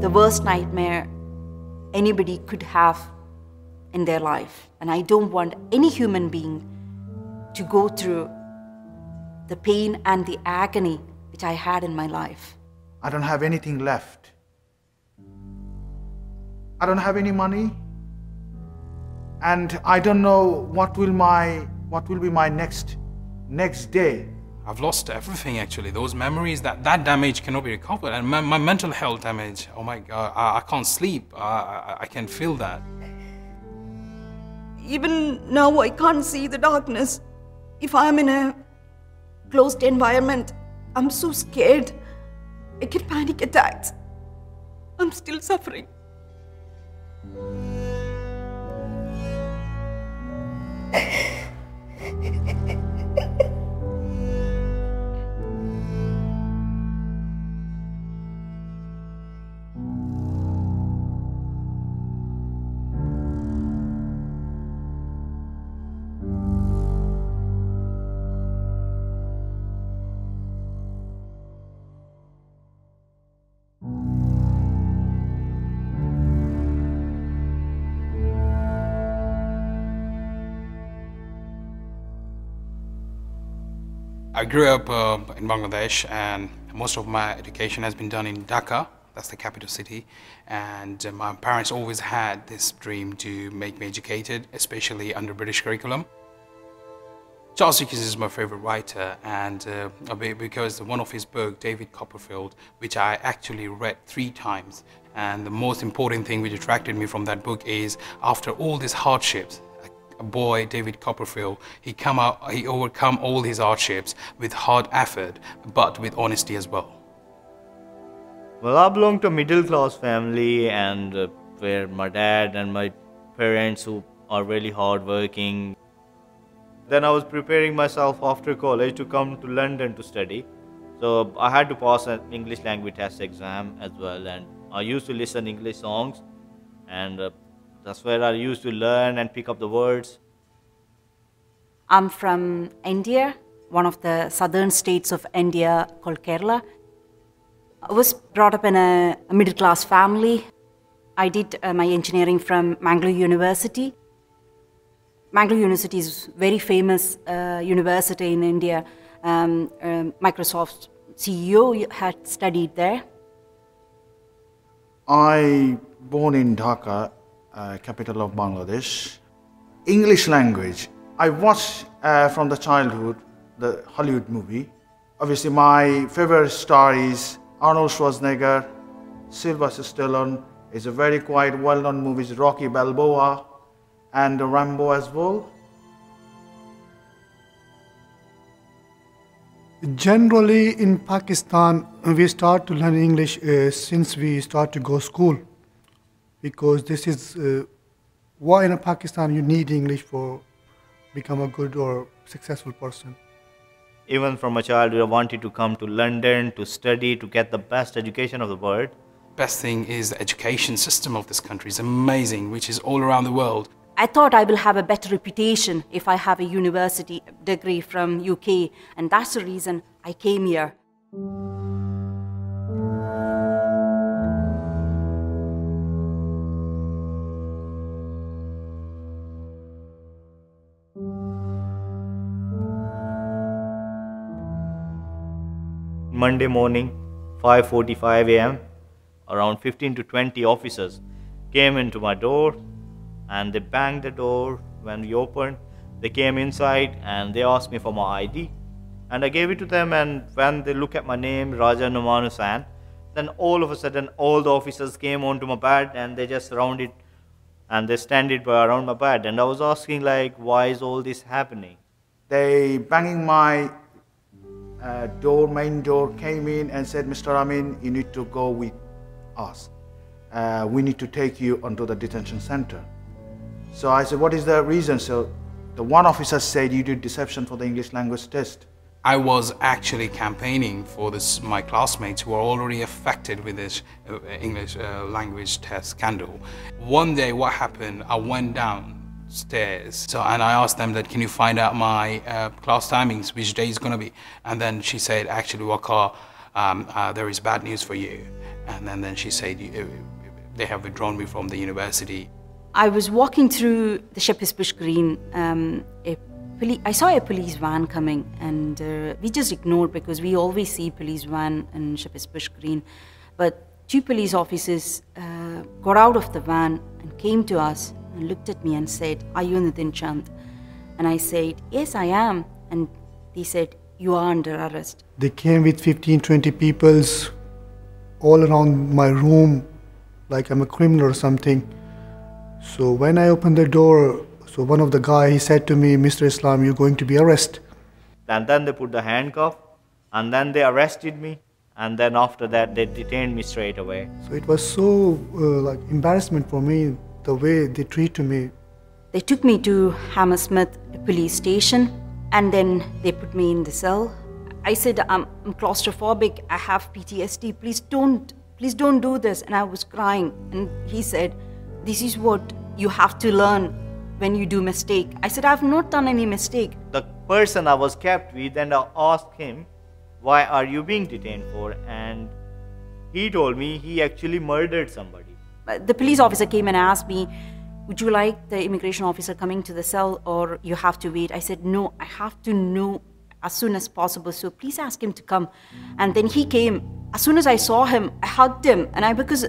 The worst nightmare anybody could have in their life. And I don't want any human being to go through the pain and the agony which I had in my life. I don't have anything left. I don't have any money. And I don't know what will be my next day. I've lost everything actually. Those memories, that damage cannot be recovered. And my mental health damage, oh my God, I can't sleep. I can feel that. Even now I can't see the darkness. If I'm in a closed environment, I'm so scared. I get panic attacks. I'm still suffering. I grew up in Bangladesh, and most of my education has been done in Dhaka. That's the capital city. And my parents always had this dream to make me educated, especially under British curriculum. Charles Dickens is my favorite writer, and because one of his books, David Copperfield, which I actually read 3 times. And the most important thing which attracted me from that book is, after all these hardships, a boy, David Copperfield, he overcome all his hardships with hard effort, but with honesty as well. Well, I belong to a middle-class family, and where my dad and my parents who are really hard-working. Then I was preparing myself after college to come to London to study. So I had to pass an English language test exam as well, and I used to listen English songs, and that's where I used to learn and pick up the words. I'm from India, one of the southern states of India called Kerala. I was brought up in a middle-class family. I did my engineering from Mangalore University. Mangalore University is a very famous university in India. Microsoft's CEO had studied there. I born in Dhaka, capital of Bangladesh. English language. I watched from the childhood the Hollywood movie. Obviously, my favorite star is Arnold Schwarzenegger, Sylvester Stallone. It's a very quite well-known movies, Rocky Balboa, and Rambo as well. Generally, in Pakistan, we start to learn English since we start to go school, because this is why in Pakistan you need English for become a good or successful person. Even from a child, I wanted to come to London to study, to get the best education of the world. Best thing is the education system of this country is amazing, which is all around the world. I thought I will have a better reputation if I have a university degree from UK, and that's the reason I came here. Monday morning, 5:45 a.m., around 15 to 20 officers came into my door, and they banged the door. When we opened, they came inside and they asked me for my ID, and I gave it to them. And when they look at my name, Raja Numanusan, then all of a sudden all the officers came onto my bed and they just surrounded and they standed around my bed, and I was asking, like, why is all this happening? They banging my main door, came in and said, Mr. Amin, you need to go with us. We need to take you onto the detention center. So I said, what is the reason? So the one officer said, you did deception for the English language test. I was actually campaigning for my classmates who are already affected with this English language test scandal. One day what happened, I went down stairs. So, and I asked them that, can you find out my class timings, which day is going to be? And then she said, actually, Waqar, there is bad news for you. And then she said, they have withdrawn me from the university. I was walking through the Shepherd's Bush Green. I saw a police van coming, and we just ignored because we always see police van in Shepherd's Bush Green. But 2 police officers got out of the van and came to us and looked at me and said, "Are you Nitin Chand?" And I said, "Yes, I am." And they said, "You are under arrest." They came with 15-20 people all around my room, like I'm a criminal or something. So when I opened the door, so one of the guys, he said to me, "Mr. Islam, you're going to be arrested." And then they put the handcuff, and then they arrested me, and then after that they detained me straight away. So it was so like embarrassment for me, the way they treated me. They took me to Hammersmith police station, and then they put me in the cell. I said, I'm claustrophobic, I have PTSD, please don't do this. And I was crying, and he said, "This is what you have to learn when you do mistake." I said, "I've not done any mistake." The person I was kept with, and I asked him, "Why are you being detained for?" And he told me he actually murdered somebody. The police officer came and asked me, "Would you like the immigration officer coming to the cell, or you have to wait?" I said, "No, I have to know as soon as possible, so please ask him to come." And then he came. As soon as I saw him, I hugged him, and because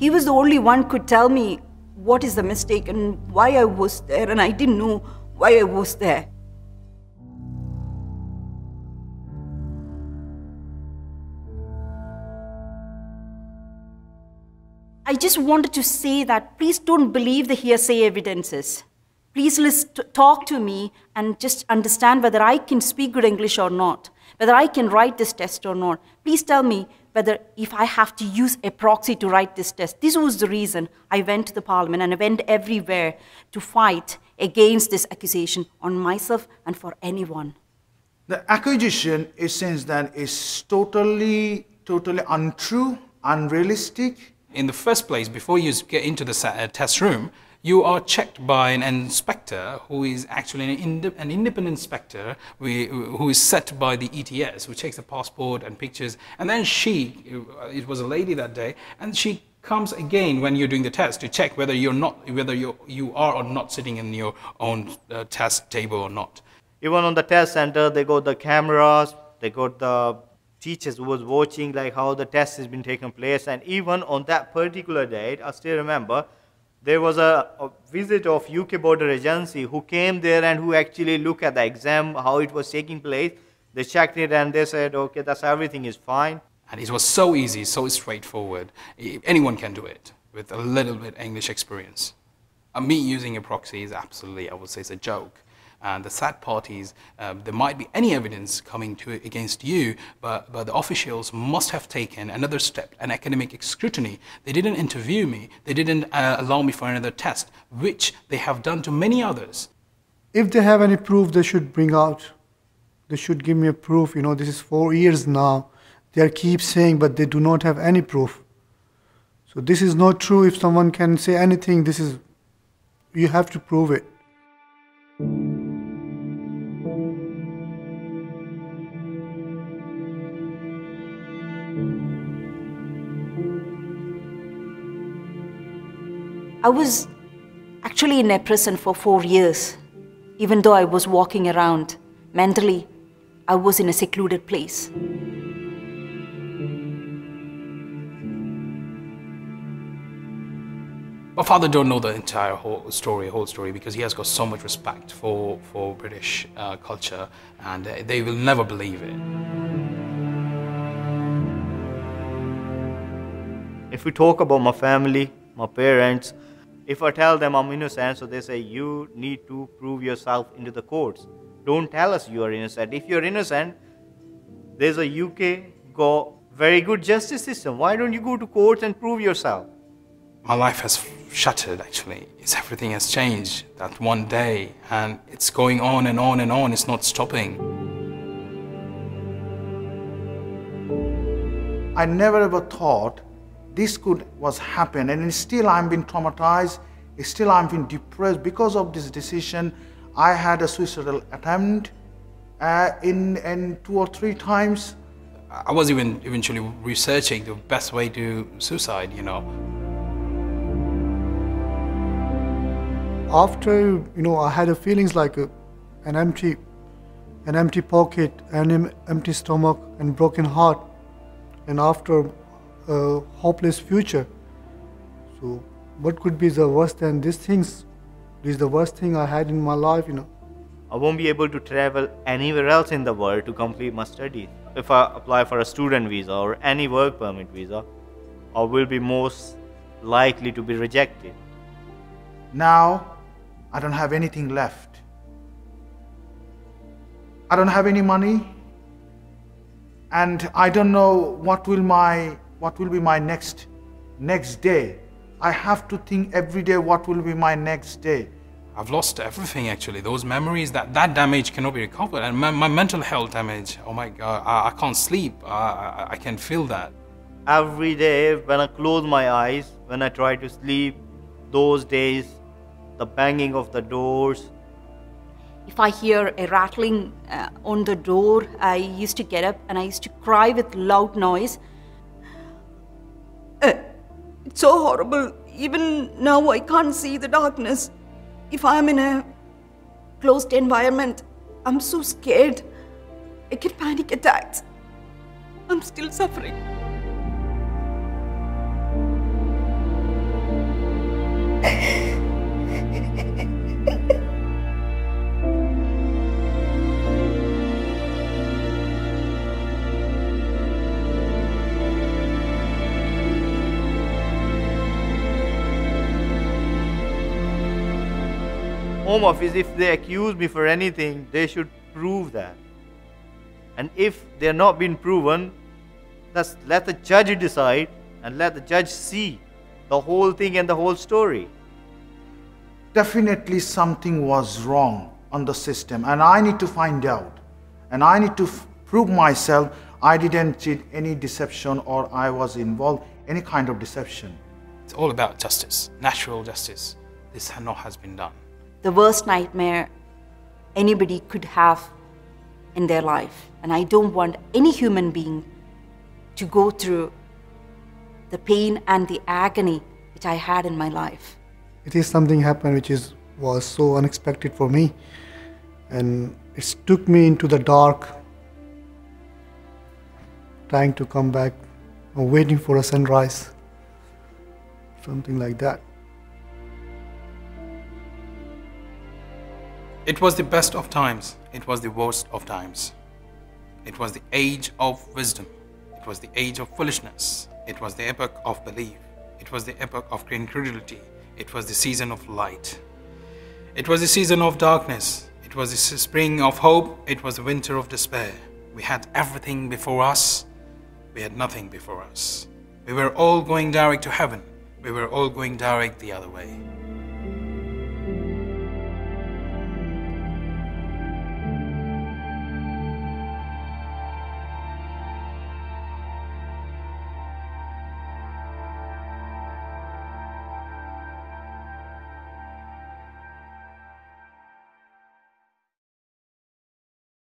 he was the only one could tell me what is the mistake and why I was there, and I didn't know why I was there. I just wanted to say that please don't believe the hearsay evidences. Please talk to me and just understand whether I can speak good English or not, whether I can write this test or not. Please tell me whether if I have to use a proxy to write this test. This was the reason I went to the parliament and I went everywhere to fight against this accusation on myself and for anyone. The accusation, it seems that is totally untrue, unrealistic. In the first place, before you get into the test room, you are checked by an inspector who is actually an independent inspector who is set by the ETS, who checks the passport and pictures. And then it was a lady that day, and she comes again when you're doing the test to check whether you are or not sitting in your own test table or not. Even on the test center, they got the cameras, they got the teachers who was watching like how the test has been taking place. And even on that particular date, I still remember, there was a visit of UK border agency who came there and who actually looked at the exam, how it was taking place. They checked it and they said, okay, everything is fine. And it was so easy, so straightforward. Anyone can do it with a little bit English experience. Me using a proxy is absolutely, I would say, it's a joke. And the sad part is there might be any evidence coming against you, but the officials must have taken another step, an academic scrutiny. They didn't interview me. They didn't allow me for another test, which they have done to many others. If they have any proof, they should bring out. They should give me a proof. You know, this is 4 years now. They keep saying, but they do not have any proof. So this is not true. If someone can say anything, you have to prove it. I was actually in a prison for 4 years. Even though I was walking around, mentally, I was in a secluded place. My father don't know the entire whole story, because he has got so much respect for British culture, and they will never believe it. If we talk about my family, my parents, if I tell them I'm innocent, so they say, you need to prove yourself into the courts. Don't tell us you are innocent. If you're innocent, there's a UK got very good justice system. Why don't you go to courts and prove yourself? My life has shattered, actually. Everything has changed that one day, and it's going on and on and on. It's not stopping. I never ever thought this was happen, and still I'm being traumatized Still I'm feeling depressed because of this decision. I had a suicidal attempt in 2 or 3 times. I was even eventually researching the best way to suicide, you know. After, I had a feelings like an empty pocket, an empty stomach, and broken heart, and after a hopeless future. So, what could be the worst than these things? This is the worst thing I had in my life, I won't be able to travel anywhere else in the world to complete my studies. If I apply for a student visa or any work permit visa, I will be most likely to be rejected. Now, I don't have anything left. I don't have any money, and I don't know what will be my next day. I have to think every day what will be my next day. I've lost everything actually. Those memories, that damage cannot be recovered. And my mental health damage, oh my God, I can't sleep. I can feel that. Every day when I close my eyes, when I try to sleep, those days, the banging of the doors. If I hear a rattling on the door, I used to get up and I used to cry with loud noise. It's so horrible. Even now I can't see the darkness. If I'm in a closed environment, I'm so scared. I get panic attacks. I'm still suffering. Home Office, if they accuse me for anything, they should prove that. And if they're not been proven, let the judge decide and let the judge see the whole thing and the whole story. Definitely something was wrong on the system, and I need to find out. And I need to prove myself I didn't cheat any deception or I was involved in any kind of deception. It's all about justice, natural justice. This has been done. The worst nightmare anybody could have in their life. And I don't want any human being to go through the pain and the agony which I had in my life. It is something happened which was so unexpected for me, and it took me into the dark, trying to come back, or waiting for a sunrise, something like that. It was the best of times. It was the worst of times. It was the age of wisdom. It was the age of foolishness. It was the epoch of belief. It was the epoch of incredulity. It was the season of light. It was the season of darkness. It was the spring of hope. It was the winter of despair. We had everything before us. We had nothing before us. We were all going direct to heaven. We were all going direct the other way.